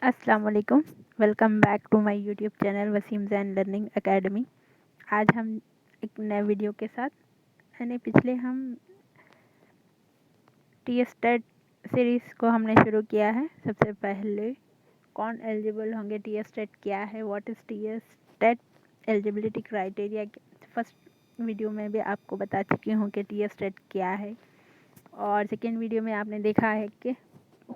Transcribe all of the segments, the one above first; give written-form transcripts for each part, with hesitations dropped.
अस्सलाम वालेकुम। Welcome back to my YouTube channel Wasim Jain learning academy. आज हम एक नए वीडियो के साथ यानी पिछले हम टी स्टेट सीरीज़ को हमने शुरू किया है। सबसे पहले कौन एलिजिबल होंगे, टी स्टेट क्या है, what is T state, eligibility criteria. First video में भी आपको बता चुकी हूँ कि टी स्टेट क्या है, और सेकेंड वीडियो में आपने देखा है कि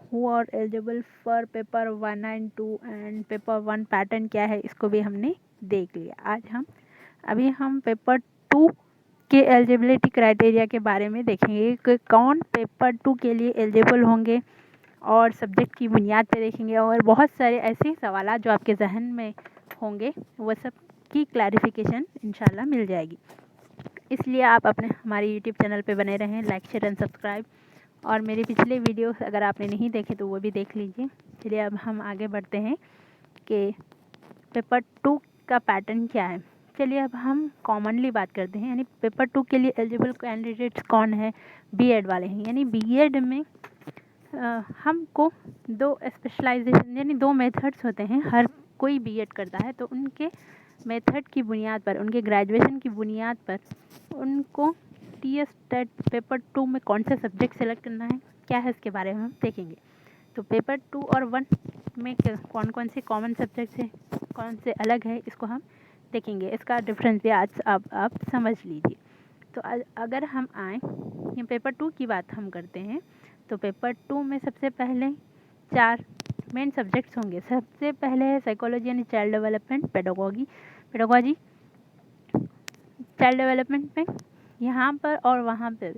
who are eligible for paper 1 and 2 and paper 1 pattern क्या है, इसको भी हमने देख लिया। आज अभी हम पेपर 2 के एलिजिबिलिटी क्राइटेरिया के बारे में देखेंगे कि कौन पेपर 2 के लिए एलिजिबल होंगे, और सब्जेक्ट की बुनियाद पे देखेंगे, और बहुत सारे ऐसे सवाल जो आपके जहन में होंगे वो सब की क्लैरिफिकेशन इंशाल्लाह मिल जाएगी। इसलिए आप अपने हमारे यूट्यूब चैनल पे बने रहें, लाइक शेयर एंड सब्सक्राइब। और मेरे पिछले वीडियो अगर आपने नहीं देखे तो वो भी देख लीजिए। चलिए अब हम आगे बढ़ते हैं कि पेपर 2 का पैटर्न क्या है। चलिए अब हम कॉमनली बात करते हैं, यानी पेपर 2 के लिए एलिजिबल कैंडिडेट्स कौन है। बीएड वाले हैं, यानी बीएड में हमको दो स्पेशलाइजेशन यानी दो मेथड्स होते हैं। हर कोई बीएड करता है तो उनके मेथड की बुनियाद पर, उनके ग्रेजुएशन की बुनियाद पर उनको टी स्टेट पेपर 2 में कौन सा सब्जेक्ट सेलेक्ट करना है, क्या है, इसके बारे में हम देखेंगे। तो पेपर 2 और 1 में कौन कौन से कॉमन सब्जेक्ट्स हैं, कौन से अलग है, इसको हम देखेंगे। इसका डिफरेंस भी आज अब आप समझ लीजिए। तो अगर हम आए ये पेपर 2 की बात हम करते हैं, तो पेपर 2 में सबसे पहले 4 मेन सब्जेक्ट्स होंगे। सबसे पहले है साइकोलॉजी यानी child development, pedagogy child development में यहाँ पर और वहाँ पर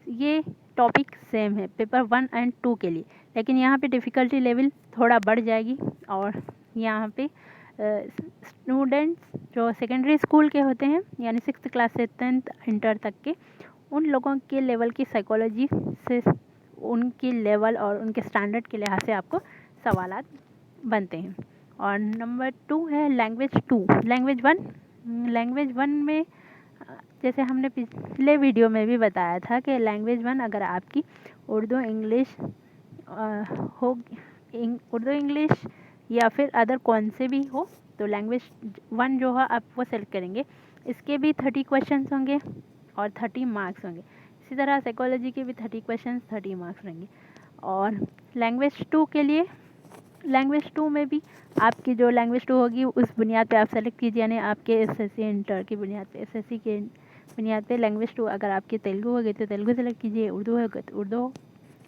ये टॉपिक सेम है पेपर 1 एंड 2 के लिए, लेकिन यहाँ पे डिफ़िकल्टी लेवल थोड़ा बढ़ जाएगी। और यहाँ पे स्टूडेंट्स जो सेकेंडरी स्कूल के होते हैं यानी 6th क्लास से 10th इंटर तक के, उन लोगों के लेवल की साइकोलॉजी से उनकी लेवल और उनके स्टैंडर्ड के लिहाज से आपको सवालात बनते हैं। और नंबर 2 है लैंग्वेज 2। लैंग्वेज 1 में जैसे हमने पिछले वीडियो में भी बताया था कि लैंग्वेज 1 अगर आपकी उर्दू इंग्लिश हो, उर्दू इंग्लिश या फिर अदर कौन से भी हो, तो लैंग्वेज 1 जो है आप वो सेलेक्ट करेंगे। इसके भी 30 क्वेश्चंस होंगे और 30 मार्क्स होंगे। इसी तरह साइकोलॉजी के भी 30 क्वेश्चंस 30 मार्क्स रहेंगे। और लैंग्वेज 2 के लिए, लैंग्वेज 2 में भी आपकी जो लैंग्वेज 2 होगी उस बुनियाद पे आप सेलेक्ट कीजिए, यानी आपके एसएससी इंटर की बुनियाद पे, एसएससी के बुनियाद पे लैंग्वेज 2 अगर आपकी तेलुगु होगी तो तेलुगु सेलेक्ट कीजिए, उर्दू होगा तो उर्दू,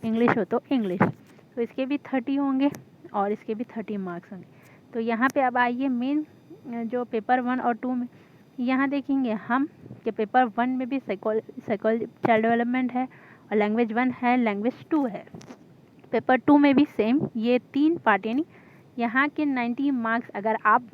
इंग्लिश हो तो इंग्लिश। तो इसके भी 30 होंगे और इसके भी 30 मार्क्स होंगे। तो यहाँ पे अब आइए मेन जो पेपर 1 और 2 में यहाँ देखेंगे हम कि पेपर 1 में भी साइकोलॉजी चाइल्ड डेवलपमेंट है, और लैंग्वेज 1 है, लैंग्वेज 2 है। पेपर 2 में भी सेम ये 3 पार्ट, यानी यहाँ के 90 मार्क्स अगर आप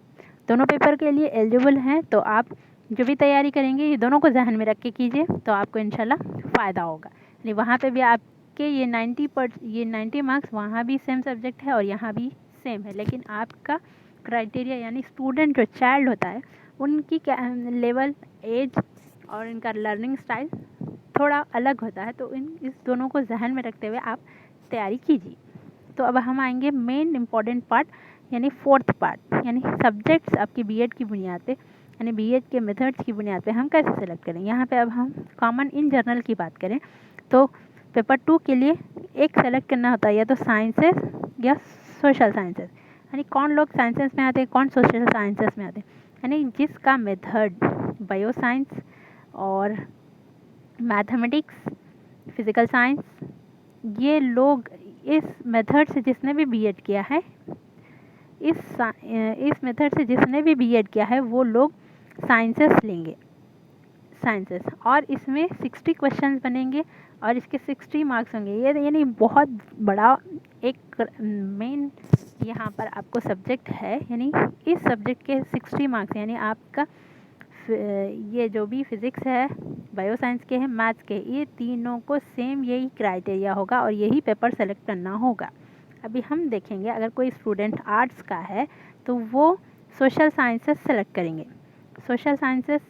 दोनों पेपर के लिए एलिजिबल हैं तो आप जो भी तैयारी करेंगे ये दोनों को जहन में रख के कीजिए, तो आपको इंशाल्लाह फ़ायदा होगा। यानी वहाँ पे भी आपके ये 90 मार्क्स वहाँ भी सेम सब्जेक्ट है और यहाँ भी सेम है, लेकिन आपका क्राइटेरिया यानी स्टूडेंट जो चाइल्ड होता है उनकी लेवल, एज और इनका लर्निंग स्टाइल थोड़ा अलग होता है। तो इस दोनों को जहन में रखते हुए आप तैयारी कीजिए। तो अब हम आएंगे मेन इम्पॉर्टेंट पार्ट यानी 4th पार्ट, यानी सब्जेक्ट्स आपकी बीएड की बुनियाद पे, यानी बीएड के मेथड्स की बुनियाद पे हम कैसे सेलेक्ट करें। यहाँ पे अब हम कॉमन इन जनरल की बात करें तो पेपर 2 के लिए एक सेलेक्ट करना होता है या तो साइंसेस या सोशल साइंसेस, यानी कौन लोग साइंसेस में आते हैं, कौन सोशल साइंसेस में आते हैं। यानी जिसका मेथड बायो साइंस और मैथमेटिक्स, फिज़िकल साइंस, ये लोग इस मेथड से जिसने भी बीएड किया है, इस मेथड से जिसने भी बीएड किया है वो लोग साइंसेस लेंगे, साइंसेस। और इसमें 60 क्वेश्चंस बनेंगे और इसके 60 मार्क्स होंगे। ये यानी बहुत बड़ा एक मेन यहाँ पर आपको सब्जेक्ट है, यानी इस सब्जेक्ट के 60 मार्क्स, यानी आपका ये जो भी फिज़िक्स है, बायो साइंस के हैं, मैथ्स के, ये तीनों को सेम यही क्राइटेरिया होगा और यही पेपर सेलेक्ट करना होगा। अभी हम देखेंगे अगर कोई स्टूडेंट आर्ट्स का है तो वो सोशल साइंसेस सेलेक्ट करेंगे। सोशल साइंसेस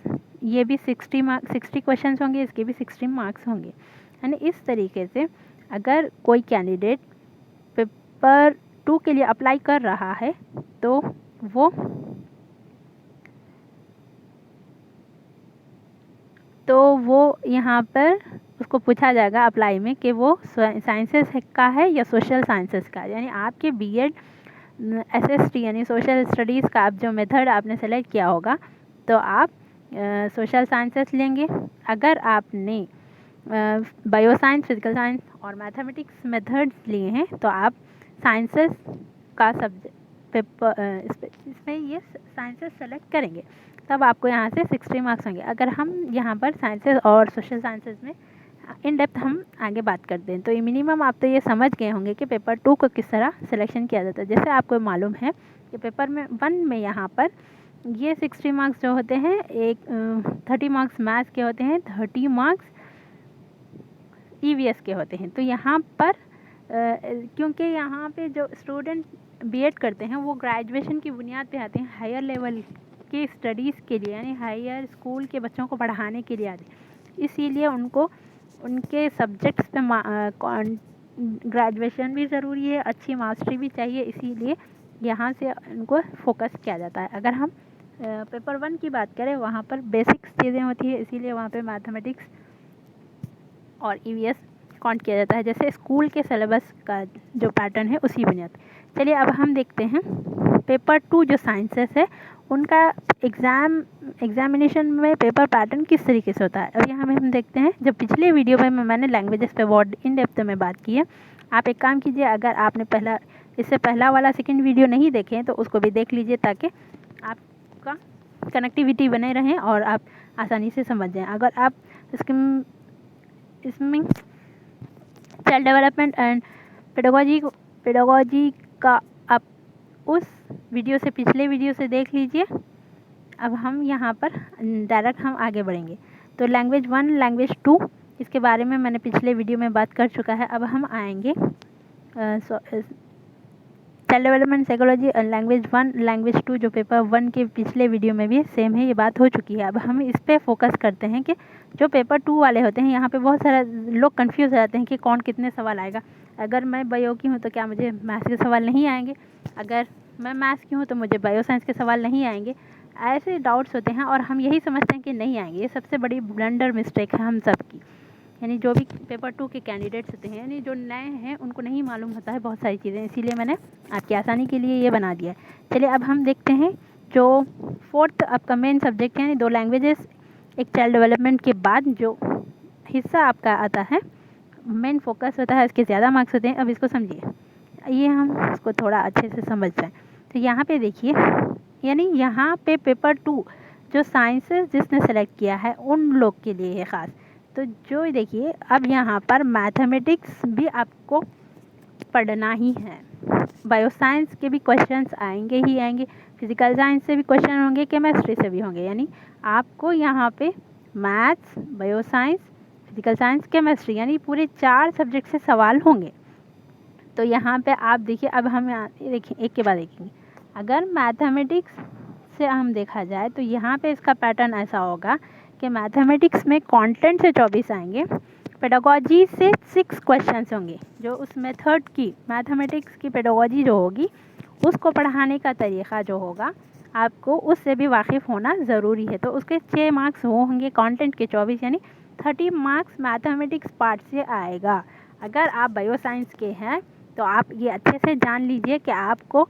ये भी 60 क्वेश्चन होंगे, इसके भी 60 मार्क्स होंगे। यानी इस तरीके से अगर कोई कैंडिडेट पेपर 2 के लिए अप्लाई कर रहा है तो वो यहाँ पर उसको पूछा जाएगा अप्लाई में कि वो साइंसेस का है या सोशल साइंसेस का। यानी आपके बीएड SST यानी सोशल स्टडीज़ का आप जो मेथड आपने सेलेक्ट किया होगा तो आप सोशल साइंसेस लेंगे। अगर आपने बायो साइंस, फिजिकल साइंस और मैथमेटिक्स मेथड्स लिए हैं तो आप साइंसेस का सब्जेक्ट पेपर इसमें ये साइंसेस सेलेक्ट करेंगे, तब आपको यहाँ से 60 मार्क्स होंगे। अगर हम यहाँ पर साइंसेस और सोशल साइंसेस में इन डेप्थ हम आगे बात करते हैं तो ये मिनिमम आप तो ये समझ गए होंगे कि पेपर 2 को किस तरह सिलेक्शन किया जाता है। जैसे आपको मालूम है कि पेपर में 1 में यहाँ पर ये 60 मार्क्स जो होते हैं, एक 30 मार्क्स मैथ्स के होते हैं, 30 मार्क्स EVS के होते हैं। तो यहाँ पर क्योंकि यहाँ पे जो स्टूडेंट बीएड करते हैं वो ग्रेजुएशन की बुनियाद पे आते हैं, हायर लेवल के स्टडीज़ के लिए यानी हायर स्कूल के बच्चों को पढ़ाने के लिए आते हैं, इसीलिए उनको उनके सब्जेक्ट्स पे ग्रेजुएशन भी ज़रूरी है, अच्छी मास्टरी भी चाहिए, इसीलिए यहाँ से उनको फोकस किया जाता है। अगर हम पेपर 1 की बात करें वहाँ पर बेसिक्स चीज़ें होती है, इसीलिए वहाँ पे मैथमेटिक्स और EVS काउंट किया जाता है, जैसे स्कूल के सिलेबस का जो पैटर्न है उसी बुनियाद। चलिए अब हम देखते हैं पेपर 2 जो साइंसेस है उनका एग्जामिनेशन में पेपर पैटर्न किस तरीके से होता है। अब यहाँ में हम देखते हैं, जब पिछले वीडियो में मैंने लैंग्वेजेस पे बहुत इन डेप्थ में बात की है। आप एक काम कीजिए, अगर आपने इससे पहला वाला सेकंड वीडियो नहीं देखे हैं तो उसको भी देख लीजिए ताकि आपका कनेक्टिविटी बने रहें और आप आसानी से समझ जाएँ। अगर आप इसमें चाइल्ड डेवलपमेंट एंड पेडागोजी का आप उस वीडियो से पिछले वीडियो से देख लीजिए। अब हम यहाँ पर डायरेक्ट हम आगे बढ़ेंगे। तो लैंग्वेज 1, लैंग्वेज 2 इसके बारे में मैंने पिछले वीडियो में बात कर चुका है। अब हम आएंगे चाइल्ड डेवलपमेंट साइकोलॉजी और लैंग्वेज 1, लैंग्वेज 2 जो पेपर 1 के पिछले वीडियो में भी सेम है, ये बात हो चुकी है। अब हम इस पर फोकस करते हैं कि जो पेपर 2 वाले होते हैं, यहाँ पे बहुत सारा लोग कंफ्यूज हो जाते हैं कि कौन कितने सवाल आएगा। अगर मैं बायो की हूँ तो क्या मुझे मैथ्स के सवाल नहीं आएंगे, अगर मैं मैथ्स की हूँ तो मुझे बायो साइंस के सवाल नहीं आएंगे, ऐसे डाउट्स होते हैं और हम यही समझते हैं कि नहीं आएंगे। ये सबसे बड़ी ब्लंडर मिस्टेक है हम सब की, यानी जो भी पेपर 2 के कैंडिडेट्स होते हैं, यानी जो नए हैं उनको नहीं मालूम होता है बहुत सारी चीज़ें, इसीलिए मैंने आपकी आसानी के लिए ये बना दिया है। चलिए अब हम देखते हैं जो 4th आपका मेन सब्जेक्ट है, यानी 2 लैंग्वेजेस एक चाइल्ड डेवलपमेंट के बाद जो हिस्सा आपका आता है, मेन फोकस होता है, इसके ज़्यादा मार्क्स होते हैं। अब इसको समझिए, ये हम इसको थोड़ा अच्छे से समझ जाएँ। तो यहाँ पे देखिए, यानी यहाँ पे पेपर 2 जो साइंसेस जिसने सेलेक्ट किया है उन लोग के लिए है ख़ास। तो जो देखिए अब यहाँ पर मैथमेटिक्स भी आपको पढ़ना ही है, बायो साइंस के भी क्वेश्चंस आएंगे ही आएंगे, फिजिकल साइंस से भी क्वेश्चन होंगे, केमिस्ट्री से भी होंगे, यानी आपको यहाँ पे maths, bio science, physical science, chemistry यानी पूरे 4 सब्जेक्ट से सवाल होंगे। तो यहाँ पे आप देखिए, अब हम देखिए एक के बाद देखेंगे। अगर मैथमेटिक्स से हम देखा जाए तो यहाँ पे इसका पैटर्न ऐसा होगा कि मैथमेटिक्स में कंटेंट से 24 आएंगे, पेडागोजी से 6 क्वेश्चंस होंगे। जो उस मेथड की मैथमेटिक्स की पेडागोजी जो होगी उसको पढ़ाने का तरीक़ा जो होगा आपको उससे भी वाकिफ़ होना ज़रूरी है। तो उसके 6 मार्क्स वो होंगे, कंटेंट के 24 यानी 30 मार्क्स मैथमेटिक्स पार्ट से आएगा। अगर आप बायो साइंस के हैं तो आप ये अच्छे से जान लीजिए कि आपको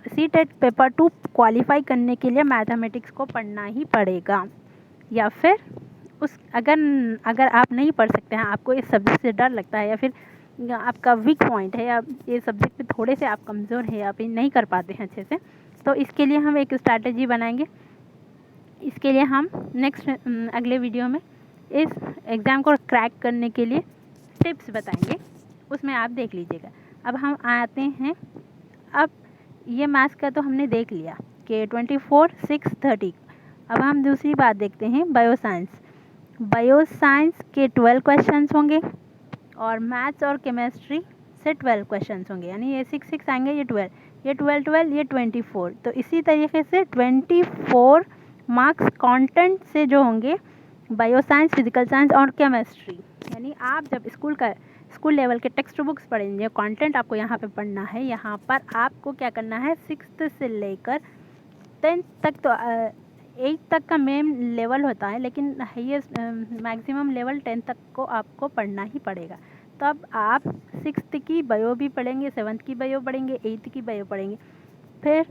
CTET पेपर 2 क्वालिफाई करने के लिए मैथमेटिक्स को पढ़ना ही पड़ेगा, या फिर अगर आप नहीं पढ़ सकते हैं, आपको इस सब्जेक्ट से डर लगता है या फिर आपका वीक पॉइंट है या ये सब्जेक्ट पे थोड़े से आप कमज़ोर हैं या फिर नहीं कर पाते हैं अच्छे से, तो इसके लिए हम एक स्ट्रैटेजी बनाएंगे। इसके लिए हम नेक्स्ट अगले वीडियो में इस एग्ज़ाम को क्रैक करने के लिए टिप्स बताएंगे, उसमें आप देख लीजिएगा। अब हम आते हैं, अब ये मैथ्स का तो हमने देख लिया कि 24, 6, 30। अब हम दूसरी बात देखते हैं, बायो साइंस। बायो साइंस के 12 क्वेश्चंस होंगे और मैथ्स और केमिस्ट्री से 12 क्वेश्चंस होंगे, यानी ये 6 6 आएंगे, ये 12, ये 12 12, ये 24। तो इसी तरीके से 24 मार्क्स कंटेंट से जो होंगे बायो साइंस, फिजिकल साइंस और केमिस्ट्री। यानी आप जब स्कूल का स्कूल लेवल के टेक्स्ट बुक्स पढ़ेंगे, कंटेंट आपको यहाँ पे पढ़ना है। यहाँ पर आपको क्या करना है, 6th से लेकर 10th तक, तो 8th तक का मेन लेवल होता है, लेकिन हाईएस्ट मैक्सिमम लेवल 10th तक को आपको पढ़ना ही पड़ेगा। तो अब आप 6th की बायो भी पढ़ेंगे, 7th की बायो पढ़ेंगे, 8th की बायो पढ़ेंगे, फिर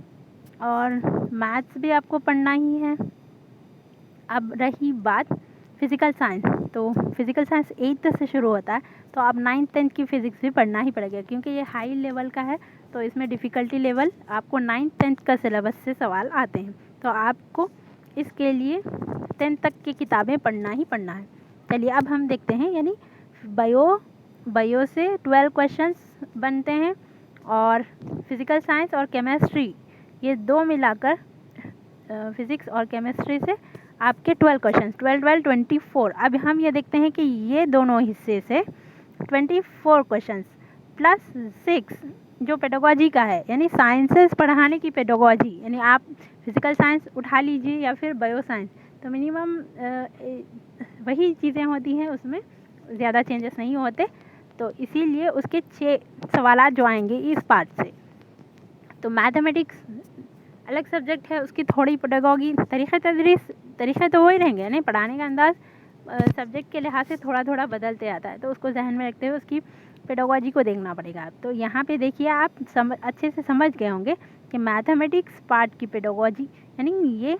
और मैथ्स भी आपको पढ़ना ही है। अब रही बात फिज़िकल साइंस, तो फिज़िकल साइंस 8th से शुरू होता है, तो आप 9th 10th की फ़िज़िक्स भी पढ़ना ही पड़ेगा, क्योंकि ये हाई लेवल का है, तो इसमें डिफ़िकल्टी लेवल आपको 9th 10th का सिलेबस से सवाल आते हैं। तो आपको इसके लिए 10th तक की किताबें पढ़ना ही पढ़ना है। चलिए अब हम देखते हैं, यानी बायो से 12 क्वेश्चंस बनते हैं, और फिज़िकल साइंस और केमिस्ट्री ये दो मिलाकर फिज़िक्स और केमिस्ट्री से आपके 12 क्वेश्चंस, 12 24। अब हम ये देखते हैं कि ये दोनों हिस्से से 24 क्वेश्चंस प्लस 6 जो पेडागोजी का है, यानी साइंसेस पढ़ाने की पेडागोजी, यानी आप फिज़िकल साइंस उठा लीजिए या फिर बायो साइंस, तो मिनिमम वही चीज़ें होती हैं, उसमें ज़्यादा चेंजेस नहीं होते। तो इसीलिए उसके 6 सवालात जो आएंगे इस पार्ट से। तो मैथमेटिक्स अलग सब्जेक्ट है, उसकी थोड़ी पेडागोजी, तरीक़े तो वही रहेंगे, नहीं पढ़ाने का अंदाज़ सब्जेक्ट के लिहाज से थोड़ा थोड़ा बदलते आता है, तो उसको जहन में रखते हुए उसकी पेडागोजी को देखना पड़ेगा। तो यहाँ पे देखिए, आप अच्छे से समझ गए होंगे कि मैथमेटिक्स पार्ट की पेडागोजी, यानी ये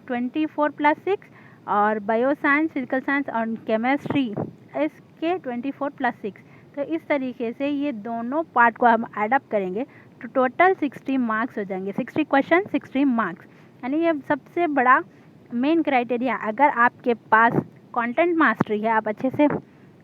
24 + 6, और बायो साइंस, फिजिकल साइंस और केमिस्ट्री इसके 24 + 6। तो इस तरीके से ये दोनों पार्ट को हम एडअप करेंगे तो टोटल 60 मार्क्स हो जाएंगे। 60 क्वेश्चन 60 मार्क्स, यानी ये सबसे बड़ा मेन क्राइटेरिया। अगर आपके पास कंटेंट मास्टरी है, आप अच्छे से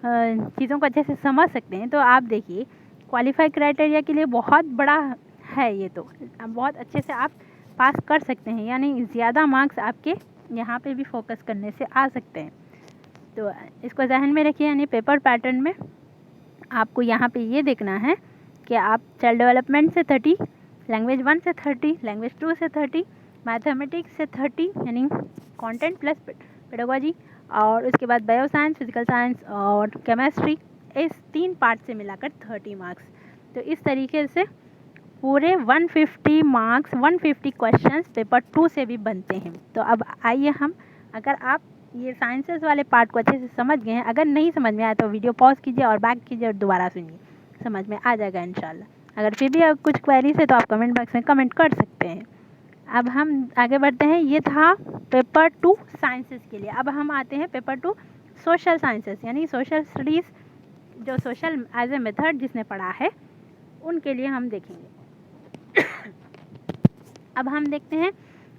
चीज़ों को अच्छे से समझ सकते हैं, तो आप देखिए क्वालिफाई क्राइटेरिया के लिए बहुत बड़ा है ये, तो बहुत अच्छे से आप पास कर सकते हैं, यानी ज़्यादा मार्क्स आपके यहाँ पे भी फोकस करने से आ सकते हैं। तो इसको जहन में रखिए, यानी पेपर पैटर्न में आपको यहाँ पे ये देखना है कि आप चाइल्ड डेवलपमेंट से 30, लैंग्वेज 1 से 30, लैंग्वेज 2 से 30, मैथमेटिक्स से 30, यानी कंटेंट प्लस पेडागोजी, और उसके बाद बायो साइंस, फिजिकल साइंस और केमिस्ट्री, इस 3 पार्ट से मिलाकर 30 मार्क्स। तो इस तरीके से पूरे 150 मार्क्स, 150 क्वेश्चंस पेपर 2 से भी बनते हैं। तो अब आइए हम, अगर आप ये साइंसेस वाले पार्ट को अच्छे से समझ गए हैं, अगर नहीं समझ में आया तो वीडियो पॉज कीजिए और बैक कीजिए और दोबारा सुनिए, समझ में आ जाएगा इंशाल्लाह। अगर फिर भी कुछ क्वेरीज है तो आप कमेंट बॉक्स में कमेंट कर सकते हैं। अब हम आगे बढ़ते हैं, ये था पेपर 2 साइंसेस के लिए। अब हम आते हैं पेपर 2 सोशल साइंसेस, यानी सोशल स्टडीज़, जो सोशल एज ए मेथड जिसने पढ़ा है उनके लिए हम देखेंगे। अब हम देखते हैं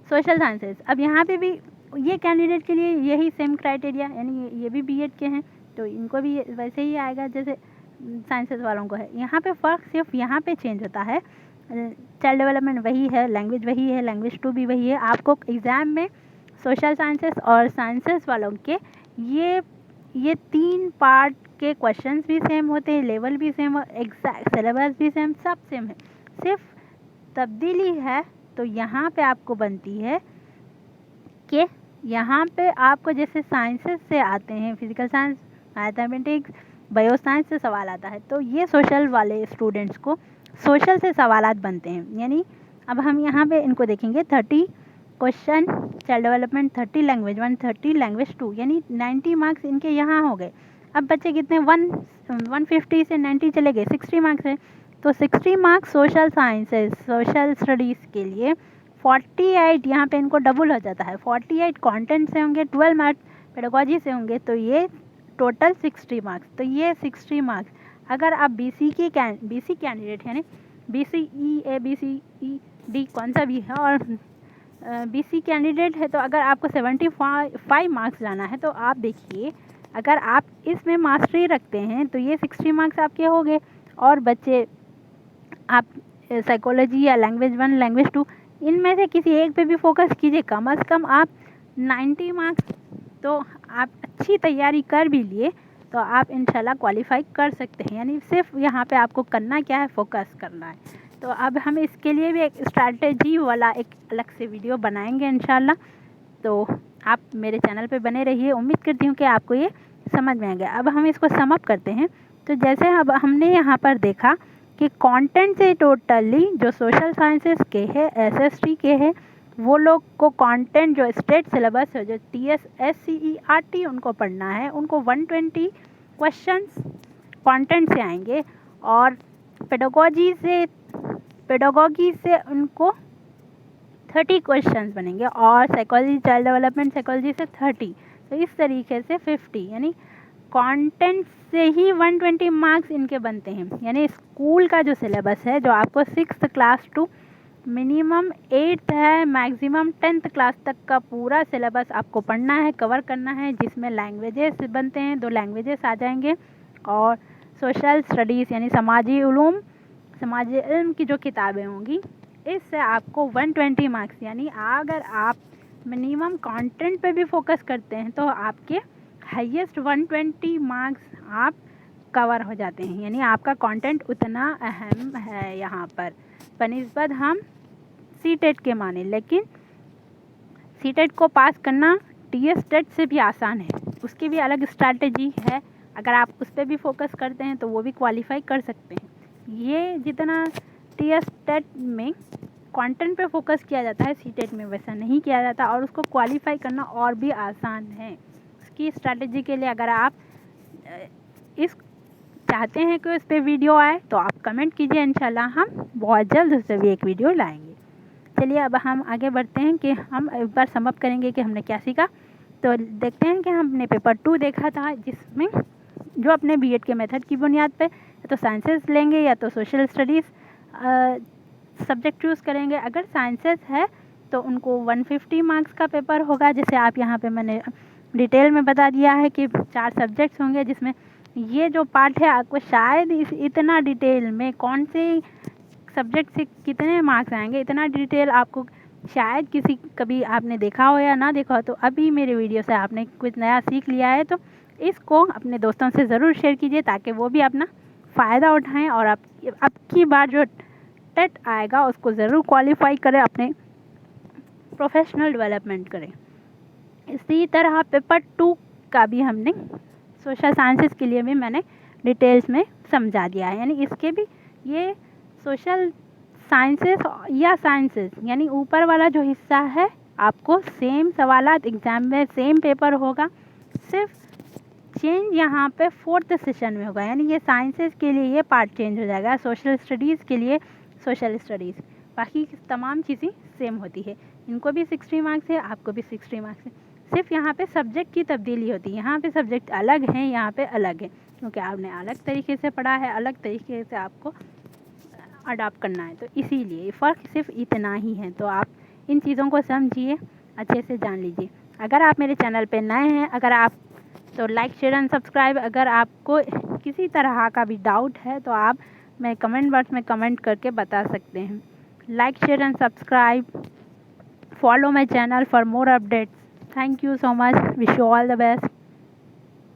सोशल साइंसेस। अब यहाँ पे भी ये कैंडिडेट के लिए यही सेम क्राइटेरिया, यानी ये भी बीएड के हैं, तो इनको भी वैसे ही आएगा जैसे साइंसेस वालों को है। यहाँ पे फ़र्क सिर्फ यहाँ पे चेंज होता है, चाइल्ड डेवलपमेंट वही है, लैंग्वेज वही है, लैंग्वेज 2 भी वही है। आपको एग्ज़ाम में सोशल साइंसेस और साइंसेस वालों के ये 3 पार्ट के क्वेश्चंस भी सेम होते हैं, लेवल भी सेम, एग्जैक्ट सिलेबस भी सेम, सब सेम है। सिर्फ तब्दीली है तो यहाँ पे आपको बनती है कि यहाँ पे आपको जैसे साइंसेस से आते हैं, physical science, mathematics, bio science से सवाल आता है, तो ये सोशल वाले स्टूडेंट्स को सोशल से सवालात बनते हैं। यानी अब हम यहाँ पे इनको देखेंगे, 30 question child development, 30 language 1, 30 language 2, यानी 90 मार्क्स इनके यहाँ हो गए। अब बच्चे कितने 150 से 90 चले गए, 60 मार्क्स है। तो 60 marks social sciences, social studies के लिए 48 यहाँ पे इनको डबल हो जाता है। 48 कंटेंट से होंगे, 12 मार्क्स पेडागोजी से होंगे, तो ये टोटल 60 मार्क्स। तो ये 60 मार्क्स अगर आप बीसी कैंडिडेट है, BCE ABCD कौन सा भी है, और BC कैंडिडेट है, तो अगर आपको 75 मार्क्स लाना है, तो आप देखिए अगर आप इसमें मास्टरी रखते हैं तो ये 60 मार्क्स आपके हो गए। और बच्चे आप साइकोलॉजी या लैंग्वेज 1, लैंग्वेज 2, इनमें से किसी एक पे भी फोकस कीजिए, कम से कम आप 90 मार्क्स, तो आप अच्छी तैयारी कर भी लिए तो आप इंशाल्लाह क्वालिफाई कर सकते हैं। यानी सिर्फ यहाँ पे आपको करना क्या है, फोकस करना है। तो अब हम इसके लिए भी एक स्ट्रैटेजी वाला एक अलग से वीडियो बनाएंगे इंशाल्लाह। तो आप मेरे चैनल पे बने रहिए, उम्मीद करती हूँ कि आपको ये समझ में आ गया। अब हम इसको सम अप करते हैं तो जैसे अब हमने यहाँ पर देखा कि कंटेंट से टोटली जो सोशल साइंसेस के हैं, SST के हैं, वो लोग को कंटेंट जो स्टेट सिलेबस है, जो TS SCERT उनको पढ़ना है, उनको 120 क्वेश्चंस कंटेंट से आएंगे और पेडागोगी से उनको 30 क्वेश्चंस बनेंगे और साइकोलॉजी, चाइल्ड डेवलपमेंट साइकोलॉजी से 30। तो इस तरीके से 50, यानी कंटेंट से ही 120 मार्क्स इनके बनते हैं। यानी स्कूल का जो सिलेबस है, जो आपको 6th class to minimum 8th है, मैक्सिमम 10th क्लास तक का पूरा सिलेबस आपको पढ़ना है, कवर करना है, जिसमें लैंग्वेजेस बनते हैं, 2 लैंग्वेजेस आ जाएंगे और सोशल स्टडीज़ यानी समाजी इल्म की जो किताबें होंगी, इससे आपको 120 मार्क्स, यानी अगर आप मिनिमम कंटेंट पे भी फोकस करते हैं तो आपके हाईएस्ट 120 मार्क्स आप कवर हो जाते हैं। यानी आपका कंटेंट उतना अहम है यहाँ पर बनिस्बत हम CTET के माने। लेकिन CTET को पास करना TS टेट से भी आसान है, उसकी भी अलग स्ट्रैटेजी है। अगर आप उस पर भी फोकस करते हैं तो वो भी क्वालिफाई कर सकते हैं। ये जितना TS टेट में कंटेंट पे फोकस किया जाता है, CTET में वैसा नहीं किया जाता और उसको क्वालिफाई करना और भी आसान है। उसकी स्ट्रैटेजी के लिए अगर आप इस चाहते हैं कि उस पर वीडियो आए तो आप कमेंट कीजिए, इंशाल्लाह हम बहुत जल्द उस पर भी एक वीडियो लाएंगे। चलिए अब हम आगे बढ़ते हैं कि हम एक बार समअप करेंगे कि हमने क्या सीखा। तो देखते हैं कि हमने पेपर 2 देखा था, जिसमें जो अपने BEd के मेथड की बुनियाद पे या तो साइंसेस लेंगे या तो सोशल स्टडीज़ सब्जेक्ट चूज़ करेंगे। अगर साइंसेस है तो उनको 150 मार्क्स का पेपर होगा। जैसे आप यहाँ पे मैंने डिटेल में बता दिया है कि 4 सब्जेक्ट्स होंगे, जिसमें ये जो पार्ट है आपको शायद इतना डिटेल में कौन से सब्जेक्ट से कितने मार्क्स आएंगे, इतना डिटेल आपको शायद कभी आपने देखा हो या ना देखा हो। तो अभी मेरे वीडियो से आपने कुछ नया सीख लिया है तो इसको अपने दोस्तों से ज़रूर शेयर कीजिए, ताकि वो भी अपना फ़ायदा उठाएं और आपकी बार जो टेट आएगा उसको ज़रूर क्वालिफाई करें, अपने प्रोफेशनल डेवलपमेंट करें। इसी तरह पेपर 2 का भी हमने सोशल साइंसेस के लिए भी मैंने डिटेल्स में समझा दिया है। यानी इसके भी ये सोशल साइंसेस या साइंसेस यानी ऊपर वाला जो हिस्सा है आपको सेम सवालात एग्ज़ाम में सेम पेपर होगा, सिर्फ चेंज यहाँ पे 4th सेशन में होगा। यानी ये साइंसेस के लिए ये पार्ट चेंज हो जाएगा, सोशल स्टडीज़ के लिए सोशल स्टडीज़, बाकी तमाम चीज़ें सेम होती है। इनको भी 60 मार्क्स है, आपको भी 60 मार्क्स है, सिर्फ यहाँ पे सब्जेक्ट की तब्दीली होती है। यहाँ पे सब्जेक्ट अलग हैं, यहाँ पे अलग है, क्योंकि आपने अलग तरीके से पढ़ा है, अलग तरीके से आपको अडॉप्ट करना है। तो इसीलिए फ़र्क सिर्फ इतना ही है। तो आप इन चीज़ों को समझिए, अच्छे से जान लीजिए। अगर आप मेरे चैनल पे नए हैं, अगर आप तो लाइक शेयर एंड सब्सक्राइब। अगर आपको किसी तरह का भी डाउट है तो आप मेरे कमेंट बॉक्स में कमेंट करके बता सकते हैं। Like share and subscribe, follow my channel for more updates. Thank you so much. Wish you all the best.